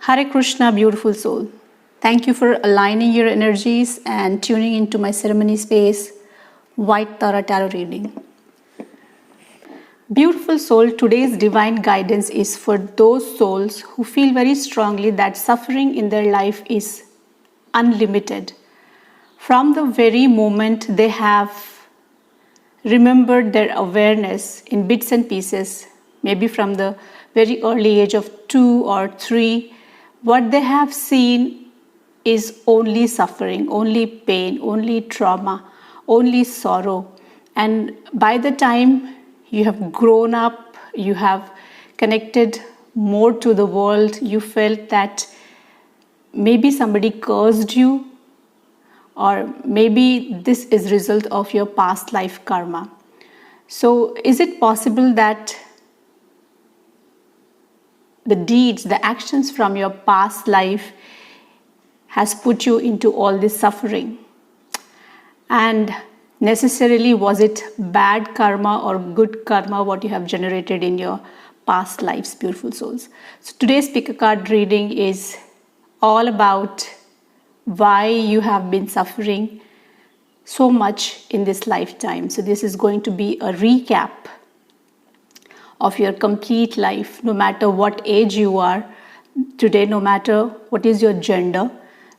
Hare Krishna, beautiful soul. Thank you for aligning your energies and tuning into my ceremony space, White Tara Tarot reading. Beautiful soul, today's divine guidance is for those souls who feel very strongly that suffering in their life is unlimited. From the very moment they have remembered their awareness in bits and pieces, maybe from the very early age of 2 or 3, what they have seen is only suffering, only pain, only trauma, only sorrow. And by the time you have grown up, you have connected more to the world, you felt that maybe somebody cursed you, or maybe this is result of your past life karma. So is it possible that the deeds, the actions from your past life has put you into all this suffering? And necessarily, was it bad karma or good karma what you have generated in your past lives, beautiful souls? So today's pick a card reading is all about why you have been suffering so much in this lifetime. So this is going to be a recap of your complete life, no matter what age you are today, no matter what is your gender.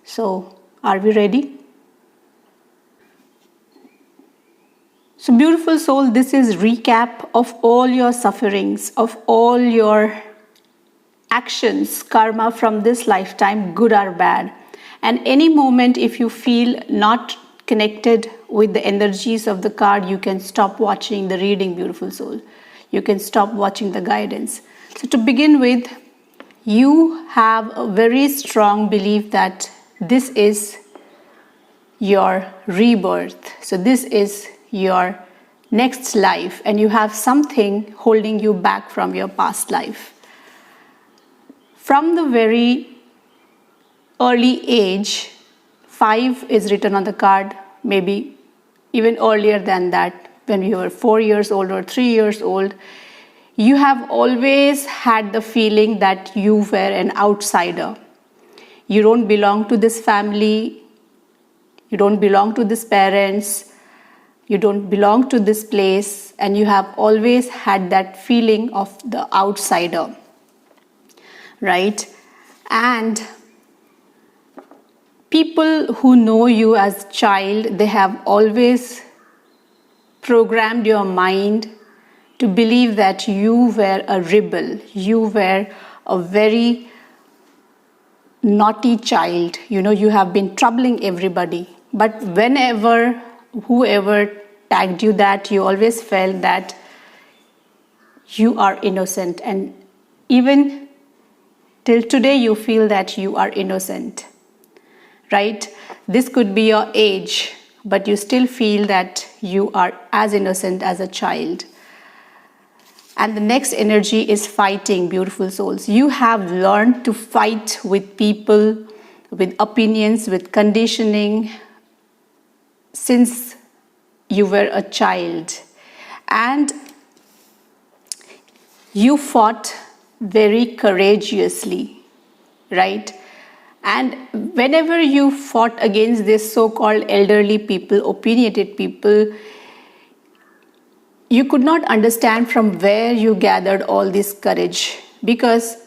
So are we ready? So beautiful soul, this is recap of all your sufferings, of all your actions, karma from this lifetime, good or bad. And any moment if you feel not connected with the energies of the card, you can stop watching the reading, beautiful soul. You can stop watching the guidance. So to begin with, you have a very strong belief that this is your rebirth. So this is your next life, and you have something holding you back from your past life. From the very early age, 5 is written on the card, maybe even earlier than that, when you were 4 years old or 3 years old, you have always had the feeling that you were an outsider. You don't belong to this family, you don't belong to these parents, you don't belong to this place, and you have always had that feeling of the outsider, right? And people who know you as a child, they have always programmed your mind to believe that you were a rebel, you were a very naughty child, you have been troubling everybody. But whoever tagged you that, you always felt that you are innocent, and even till today you feel that you are innocent, right? This could be your age, but you still feel that you are as innocent as a child. And the next energy is fighting, beautiful souls. You have learned to fight with people, with opinions, with conditioning since you were a child. And you fought very courageously, right? And whenever you fought against this so-called elderly people, opinionated people, you could not understand from where you gathered all this courage, because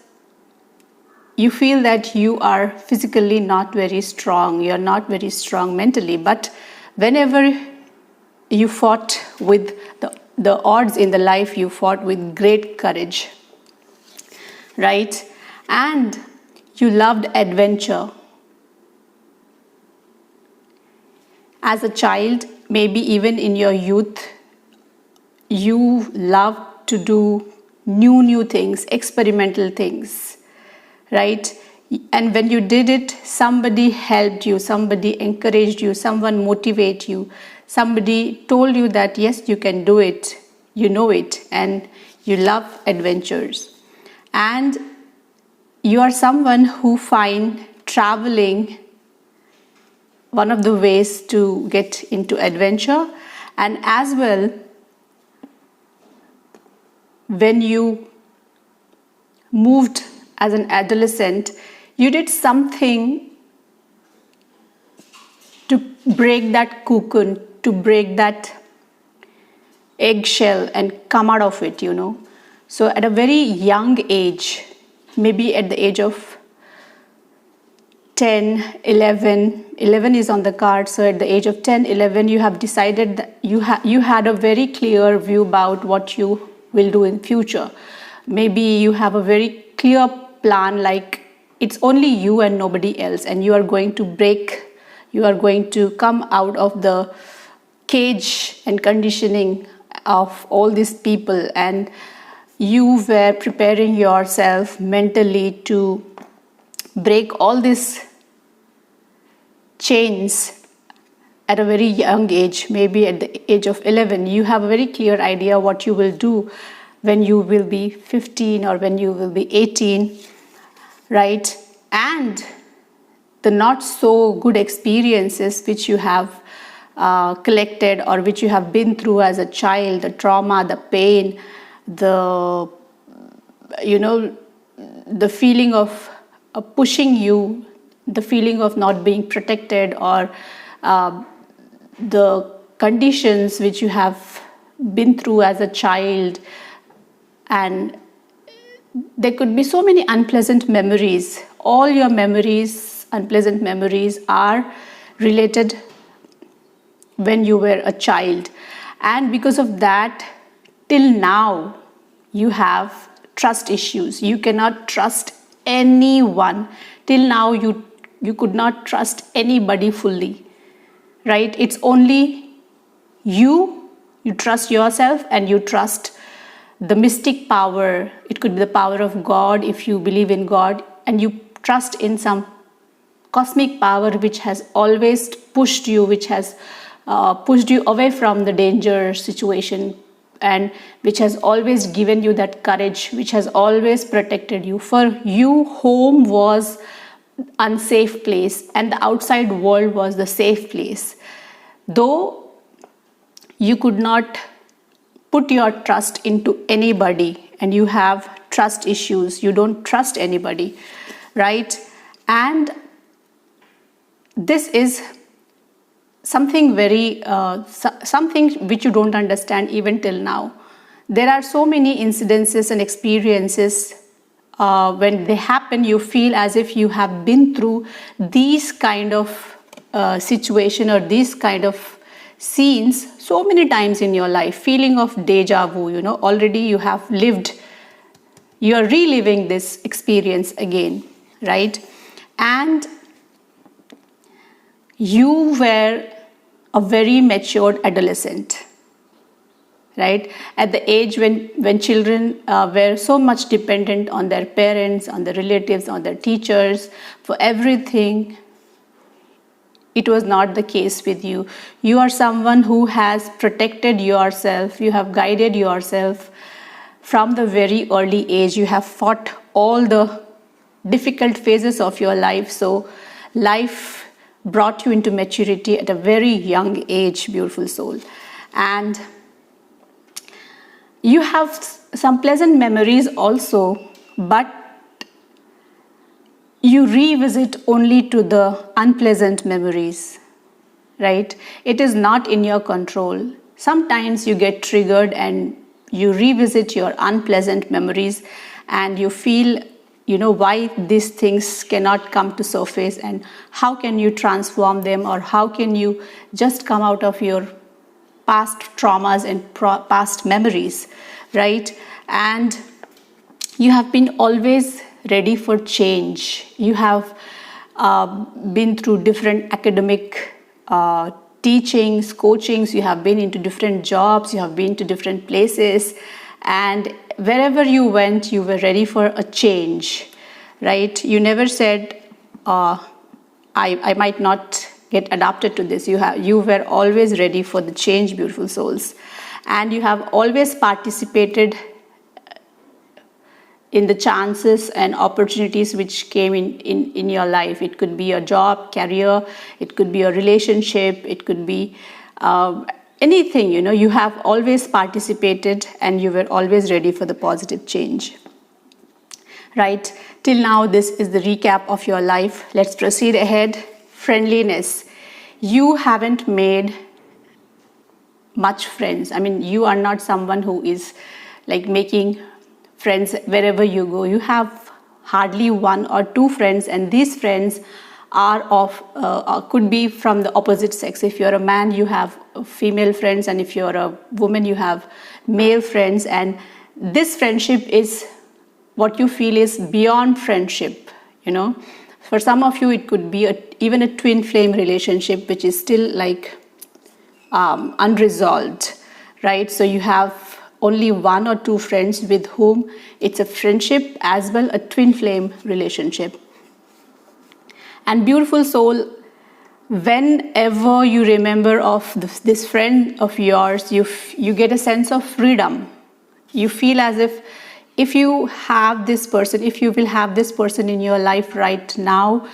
you feel that you are physically not very strong, you're not very strong mentally. But whenever you fought with the odds in the life, you fought with great courage, right? And you loved adventure. As a child, maybe even in your youth, you loved to do new things, experimental things, right? And when you did it, somebody helped you, somebody encouraged you, someone motivated you, somebody told you that yes, you can do it, you know it, and you love adventures. And you are someone who finds traveling one of the ways to get into adventure. And as well, when you moved as an adolescent, You did something to break that cocoon, to break that eggshell and come out of it, So at a very young age, maybe at the age of 10, 11, 11 is on the card, so at the age of 10, 11, you have decided that you had a very clear view about what you will do in future. Maybe you have a very clear plan, like it's only you and nobody else, and you are going to come out of the cage and conditioning of all these people, and you were preparing yourself mentally to break all these chains at a very young age. Maybe at the age of 11, you have a very clear idea what you will do when you will be 15 or when you will be 18, right? And the not so good experiences which you have collected or which you have been through as a child, the trauma, the pain, the feeling of pushing you, the feeling of not being protected, or the conditions which you have been through as a child. And there could be so many unpleasant memories. All your memories, unpleasant memories, are related when you were a child. And because of that, till now, you have trust issues. You cannot trust anyone. Till now, you could not trust anybody fully, right? It's only you trust yourself, and you trust the mystic power. It could be the power of God if you believe in God, and you trust in some cosmic power which has always pushed you, which has pushed you away from the danger situation, and which has always given you that courage, which has always protected you. For you, home was unsafe place and the outside world was the safe place. Though you could not put your trust into anybody, and you have trust issues, you don't trust anybody, right? And this is something very something which you don't understand even till now. There are so many incidences and experiences when they happen, you feel as if you have been through these kind of situation or these kind of scenes so many times in your life. Feeling of deja vu, already you have lived, you are reliving this experience again, right? And you were a very matured adolescent, right? At the age when children were so much dependent on their parents, on their relatives, on their teachers for everything. It was not the case with you. You are someone who has protected yourself. You have guided yourself from the very early age. You have fought all the difficult phases of your life. So life brought you into maturity at a very young age, beautiful soul. And you have some pleasant memories also, but you revisit only to the unpleasant memories, right? It is not in your control. Sometimes you get triggered and you revisit your unpleasant memories and you feel, why these things cannot come to surface and how can you transform them, or how can you just come out of your past traumas and past memories, right? And you have been always ready for change. You have been through different academic teachings, coachings, you have been into different jobs, you have been to different places, and wherever you went, you were ready for a change, right? You never said, I might not get adapted to this. You were always ready for the change, beautiful souls. And you have always participated in the chances and opportunities which came in your life. It could be a job, career, it could be a relationship, it could be anything, you have always participated and you were always ready for the positive change, right? Till now, this is the recap of your life. Let's proceed ahead. Friendliness. You haven't made much friends. I mean, you are not someone who is like making friends wherever you go. You have hardly 1 or 2 friends, and these friends are could be from the opposite sex. If you're a man, you have female friends, and if you're a woman, you have male friends. And this friendship is what you feel is beyond friendship, you know. For some of you, it could be even a twin flame relationship, which is still like unresolved, right? So you have only 1 or 2 friends with whom it's a friendship as well, a twin flame relationship. And beautiful soul, whenever you remember of this friend of yours, you get a sense of freedom. You feel as if you have this person, if you will have this person in your life right now,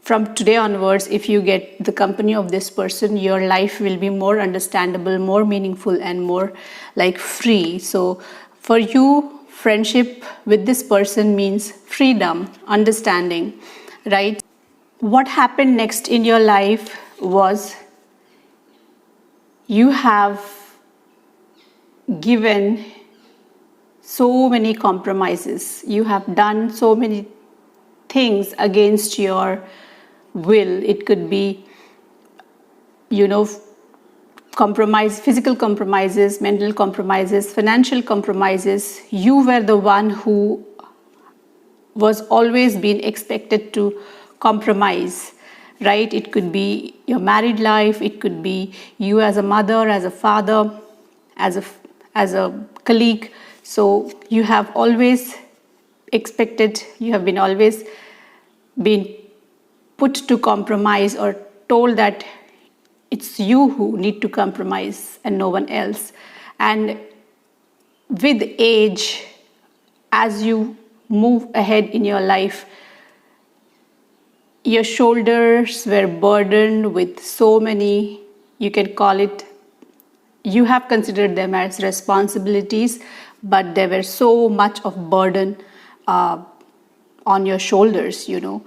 from today onwards, if you get the company of this person, your life will be more understandable, more meaningful, and more like free. So for you, friendship with this person means freedom, understanding, right? What happened next in your life was you have given so many compromises. You have done so many things against your will. It could be, you know, compromise, physical compromises, mental compromises, financial compromises. You were the one who was always being expected to compromise, right? It could be your married life, it could be you as a mother, as a father, as a colleague. So you have always expected, you have been always been put to compromise, or told that it's you who need to compromise and no one else. And with age, as you move ahead in your life, your shoulders were burdened with so many, you can call it, you have considered them as responsibilities, but there were so much of burden on your shoulders, you know,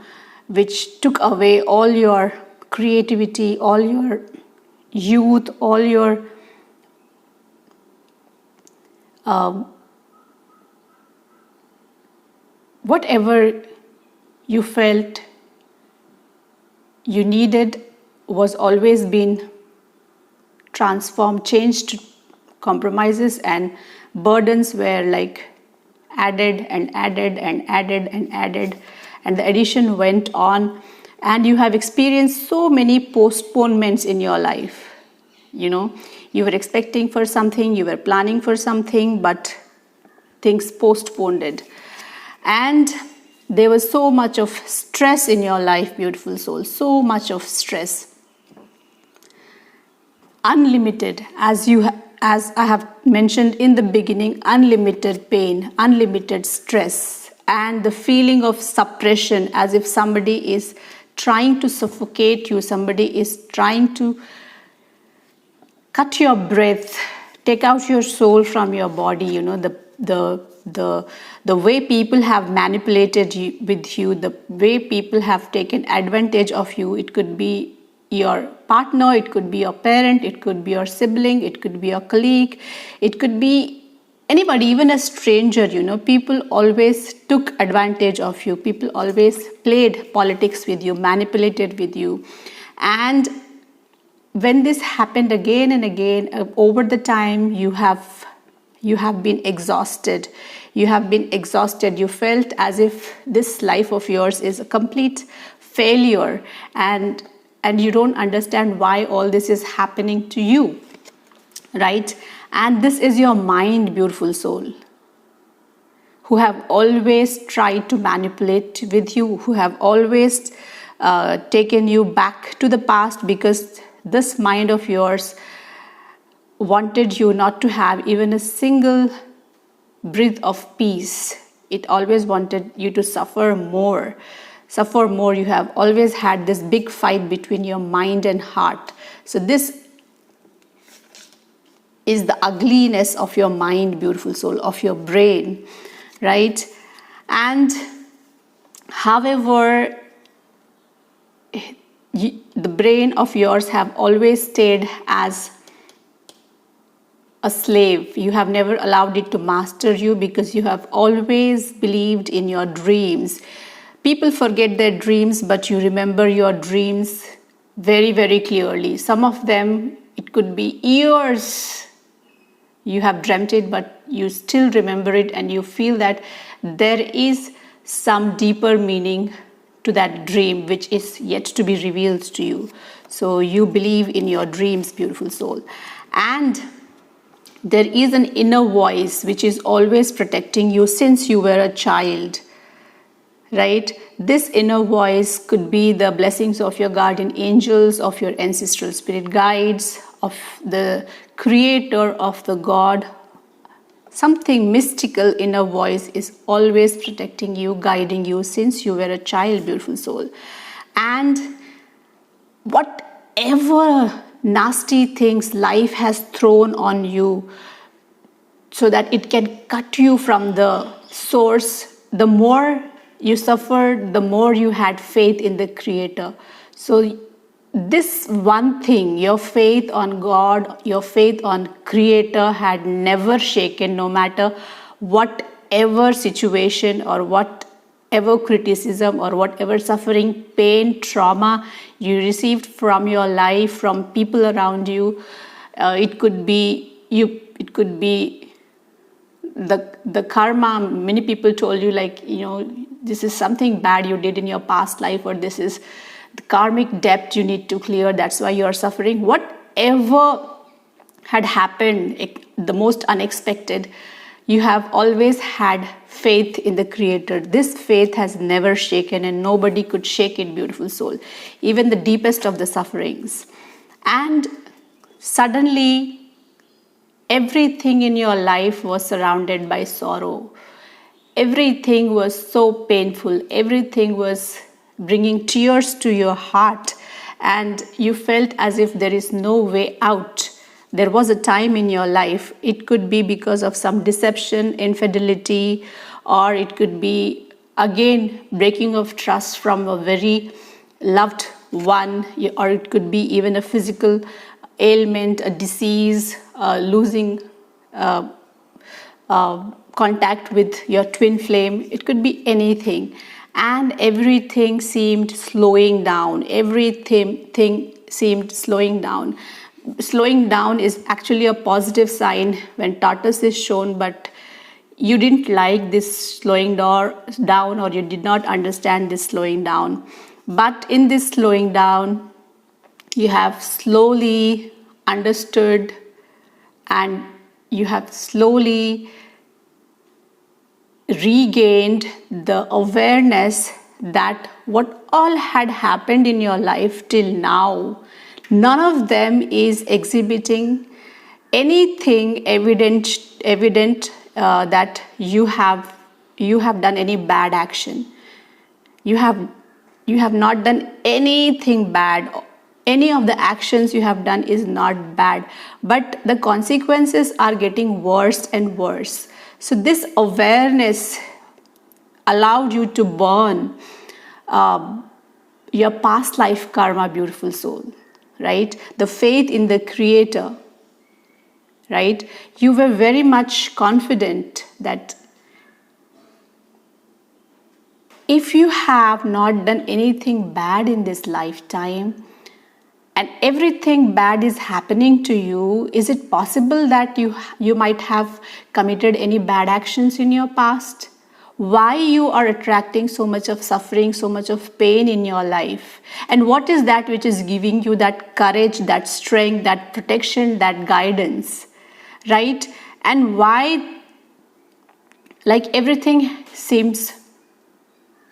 which took away all your creativity, all your youth, all your whatever you felt you needed was always been transformed, changed to compromises, and burdens were like added and added and added and added, and the addition went on. And you have experienced so many postponements in your life. You know, you were expecting for something, you were planning for something, but things postponed it. And there was so much of stress in your life, beautiful soul, so much of stress. Unlimited, as I have mentioned in the beginning, unlimited pain, unlimited stress, and the feeling of suppression, as if somebody is trying to suffocate you, somebody is trying to cut your breath, take out your soul from your body. You know, the way people have manipulated you, with you, the way people have taken advantage of you. It could be your partner, it could be your parent, it could be your sibling, it could be your colleague, it could be anybody, even a stranger. You know, people always took advantage of you, people always played politics with you, manipulated with you. And when this happened again and again, over the time, you have been exhausted. You have been exhausted. You felt as if this life of yours is a complete failure, and you don't understand why all this is happening to you, right? And this is your mind, beautiful soul, who have always tried to manipulate with you, who have always taken you back to the past, because this mind of yours wanted you not to have even a single breath of peace. It always wanted you to suffer more. Suffer more. You have always had this big fight between your mind and heart. So this is the ugliness of your mind, beautiful soul, of your brain, right? And however, the brain of yours have always stayed as a slave. You have never allowed it to master you because you have always believed in your dreams. People forget their dreams, but you remember your dreams very, very clearly. Some of them, it could be years you have dreamt it, but you still remember it, and you feel that there is some deeper meaning to that dream which is yet to be revealed to you. So you believe in your dreams, beautiful soul. And there is an inner voice which is always protecting you since you were a child, right? This inner voice could be the blessings of your guardian angels, of your ancestral spirit guides, of the creator, of the God. Something mystical inner voice is always protecting you, guiding you since you were a child, beautiful soul. And whatever nasty things life has thrown on you so that it can cut you from the source, the more you suffered, the more you had faith in the creator. So this one thing, your faith on God, your faith on creator had never shaken, no matter whatever situation or whatever criticism or whatever suffering, pain, trauma you received from your life, from people around you. It could be the karma. Many people told you, like, this is something bad you did in your past life, or this is the karmic debt you need to clear, that's why you're suffering. Whatever had happened, the most unexpected, you have always had faith in the creator. This faith has never shaken, and nobody could shake it, beautiful soul, even the deepest of the sufferings. And suddenly everything in your life was surrounded by sorrow. Everything was so painful. Everything was bringing tears to your heart, and you felt as if there is no way out. There was a time in your life, it could be because of some deception, infidelity, or it could be again breaking of trust from a very loved one, or it could be even a physical ailment, a disease, losing contact with your twin flame. It could be anything. And everything seemed slowing down. Everything seemed slowing down. Slowing down is actually a positive sign when tortoise is shown, but you didn't like this slowing down, or you did not understand this slowing down. But in this slowing down, you have slowly understood, and you have slowly regained the awareness that what all had happened in your life till now, none of them is exhibiting anything evident that you have done any bad action. You have not done anything bad. Any of the actions you have done is not bad, but the consequences are getting worse and worse. So this awareness allowed you to burn your past life karma, beautiful soul, right? The faith in the creator, right? You were very much confident that if you have not done anything bad in this lifetime, and everything bad is happening to you, is it possible that you might have committed any bad actions in your past? Why you are attracting so much of suffering, so much of pain in your life? And what is that which is giving you that courage, that strength, that protection, that guidance, right? And why, like, everything seems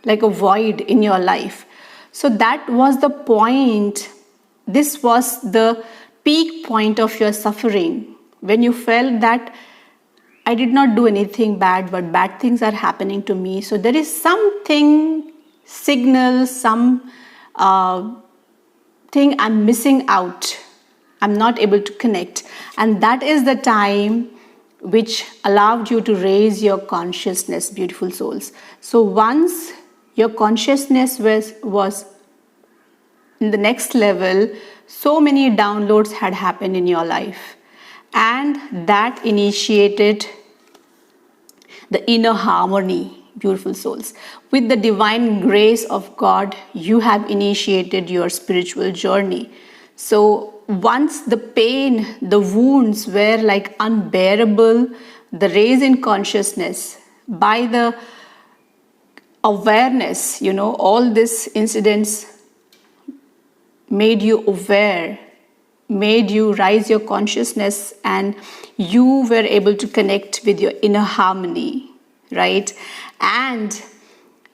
like a void in your life? So that was the point. This was the peak point of your suffering, when you felt that I did not do anything bad, but bad things are happening to me. So there is something, signal, some thing I'm missing out. I'm not able to connect. And that is the time which allowed you to raise your consciousness, beautiful souls. So once your consciousness was in the next level, so many downloads had happened in your life, and that initiated the inner harmony, beautiful souls. With the divine grace of God, you have initiated your spiritual journey. So once the pain, the wounds were like unbearable, the raise in consciousness, by the awareness, all these incidents made you aware, made you rise your consciousness, and you were able to connect with your inner harmony, right? And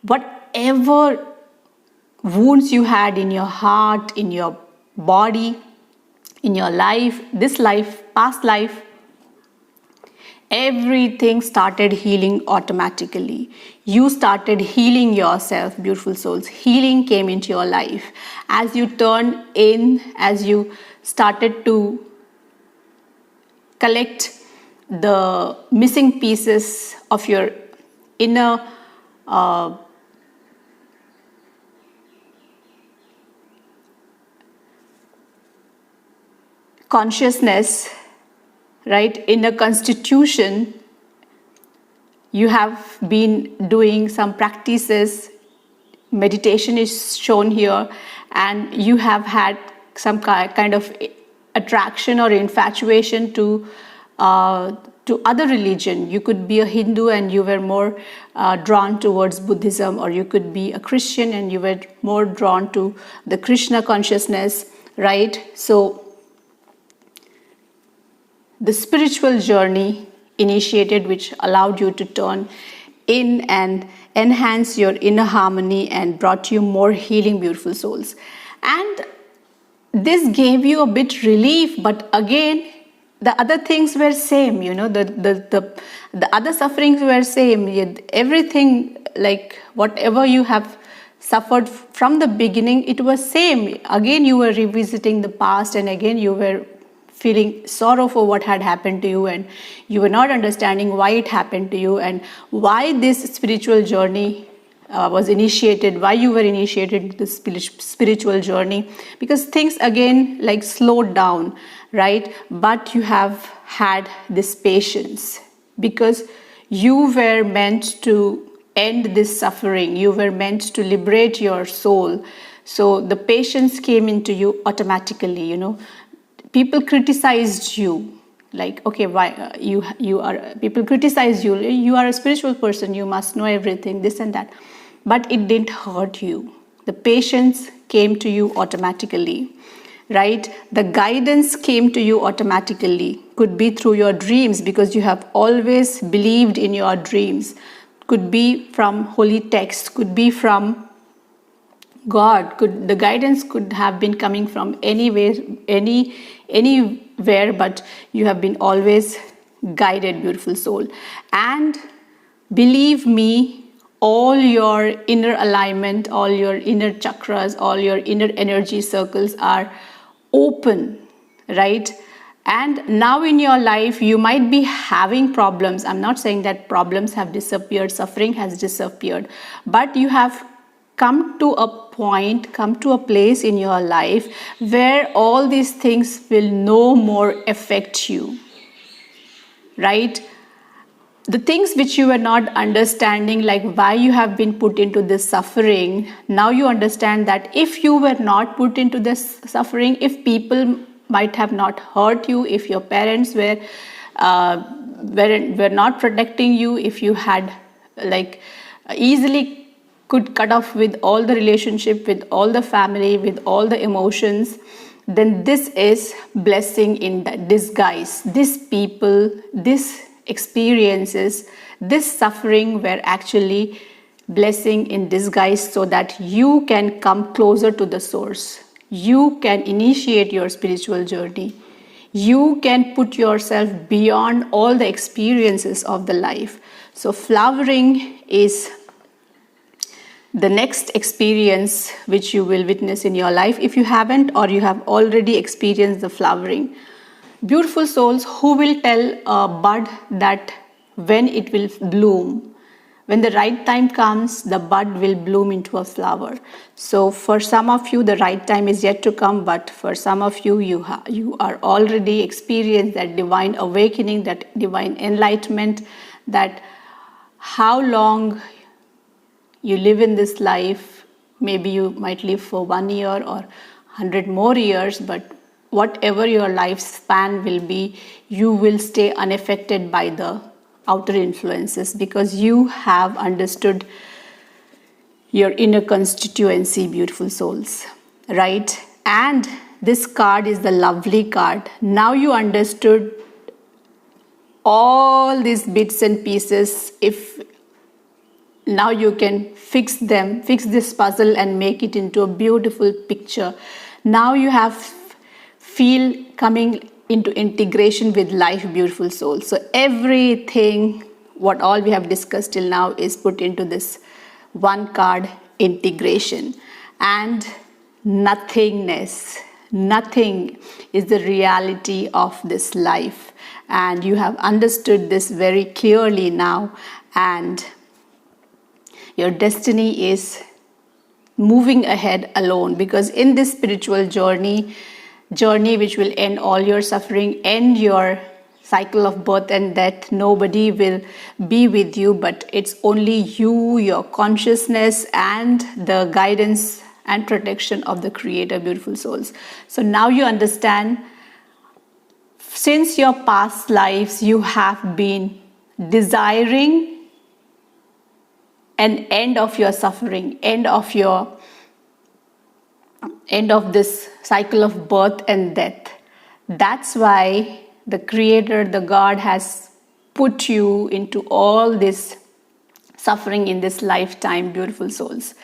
whatever wounds you had in your heart, in your body, in your life, this life, past life, everything started healing automatically. You started healing yourself, beautiful souls. Healing came into your life. As you turned in, as you started to collect the missing pieces of your inner consciousness, right, in a constitution, you have been doing some practices, meditation is shown here, and you have had some kind of attraction or infatuation to other religion. You could be a Hindu and you were more drawn towards Buddhism, or you could be a Christian and you were more drawn to the Krishna consciousness, right? So the spiritual journey initiated, which allowed you to turn in and enhance your inner harmony and brought you more healing, beautiful souls. And this gave you a bit relief, but again, the other things were same, the other sufferings were same. Everything, like whatever you have suffered from the beginning, it was same. Again, you were revisiting the past, and again, you were feeling sorrow for what had happened to you, and you were not understanding why it happened to you and why this spiritual journey was initiated, why you were initiated this spiritual journey, because things again like slowed down, right? But you have had this patience because you were meant to end this suffering, you were meant to liberate your soul. So the patience came into you automatically. People criticized you, like, okay, why you are, people criticize you, you are a spiritual person, you must know everything, this and that, but it didn't hurt you. The patience came to you automatically, right? The guidance came to you automatically. Could be through your dreams, because you have always believed in your dreams. Could be from holy texts, could be from God. The guidance could have been coming from anywhere, but you have been always guided, beautiful soul. And believe me, all your inner alignment, all your inner chakras, all your inner energy circles are open, right? And now in your life, you might be having problems. I'm not saying that problems have disappeared, suffering has disappeared, but you have come to a place in your life where all these things will no more affect you, right? The things which you were not understanding, like why you have been put into this suffering, now you understand that if you were not put into this suffering, if people might have not hurt you, if your parents were not protecting you, if you had like easily could cut off with all the relationship, with all the family, with all the emotions, then this is blessing in disguise. These people, these experiences, this suffering were actually blessing in disguise, so that you can come closer to the source. You can initiate your spiritual journey. You can put yourself beyond all the experiences of the life. So flowering is the next experience which you will witness in your life. If you haven't, or you have already experienced the flowering, Beautiful souls, who will tell a bud that when it will bloom? When the right time comes, the bud will bloom into a flower. So for some of you, the right time is yet to come, but for some of you, you are already experienced that divine awakening, that divine enlightenment, that how long you live in this life, maybe you might live for 1 year or 100 more years, but whatever your lifespan will be, you will stay unaffected by the outer influences because you have understood your inner constituency, beautiful souls, right? And this card is the lovely card. Now you understood all these bits and pieces. If now you can fix this puzzle and make it into a beautiful picture. Now you have feel coming into integration with life, beautiful soul. So everything, what all we have discussed till now is put into this one card, integration. And nothingness, nothing is the reality of this life. And you have understood this very clearly now. And your destiny is moving ahead alone, because in this spiritual journey which will end all your suffering, end your cycle of birth and death, nobody will be with you, but it's only you, your consciousness, and the guidance and protection of the Creator, beautiful souls. So now you understand, since your past lives, you have been desiring an end of your suffering, end of this cycle of birth and death. That's why the Creator, the God, has put you into all this suffering in this lifetime, beautiful souls.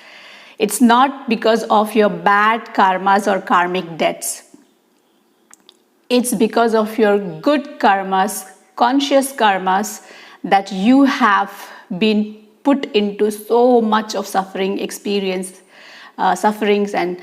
It's not because of your bad karmas or karmic debts. It's because of your good karmas, conscious karmas, that you have been put into so much of sufferings and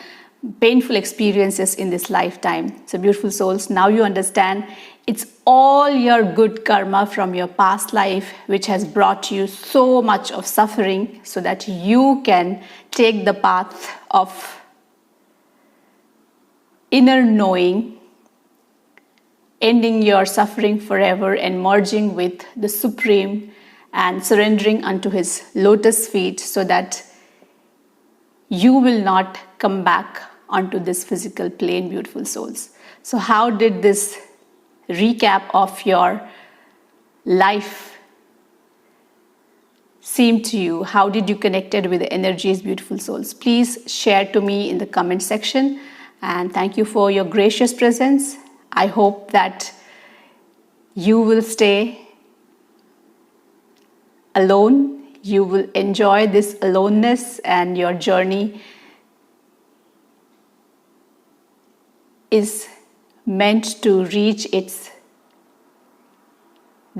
painful experiences in this lifetime. So beautiful souls, now you understand it's all your good karma from your past life which has brought you so much of suffering, so that you can take the path of inner knowing, ending your suffering forever and merging with the Supreme and surrendering unto His lotus feet, so that you will not come back onto this physical plane, beautiful souls. So how did this recap of your life seem to you? How did you connected with the energies, beautiful souls? Please share to me in the comment section. And thank you for your gracious presence. I hope that you will stay alone. You will enjoy this aloneness, and your journey is meant to reach its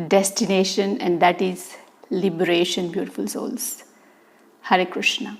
destination, and that is liberation, beautiful souls. Hare Krishna.